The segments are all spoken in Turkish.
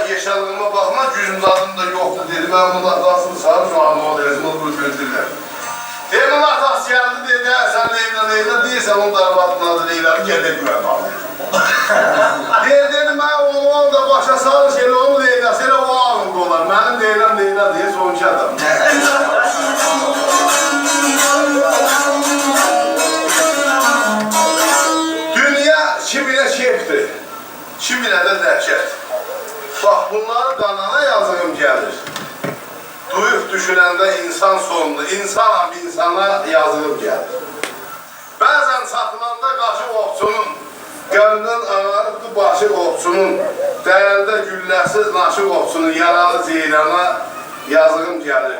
yaşadığıma bakma, gücüm zadım da yoktu dedi. Ben bunun atasını sarım şu an o dersim onu götürdüler. Demin atası geldi dedi, sen Leyla değilsen onun darbatının adı Leyla, gedek güven aldı. Dedim ben onu da başa sarı şeyle onu Leyla, seni o alın dolar. Benim Leyla diye sonuç adam. Dünya şimine çekti, şimine de dehşet. Bak bunları kanana yazığım gelir. Duyup düşünəndə insan sonunu, insanam insana yazılıb gəlir. Bəzən satılanda qaşı ovçunun, qəlbindən ağarıbdı başı ovçunun, dəyəndə gülləsiz naşı ovçunun, yaralı ceylana yazığım gəlir.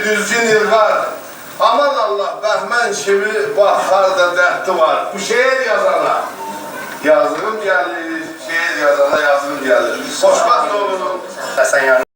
Düzgün yıllar, aman Allah, Bəhmən kimi baxar da dəhti var. Bu şehir yazana yazığım gelir, şehir yazana yazığım gelir. Xoşbaxt olun.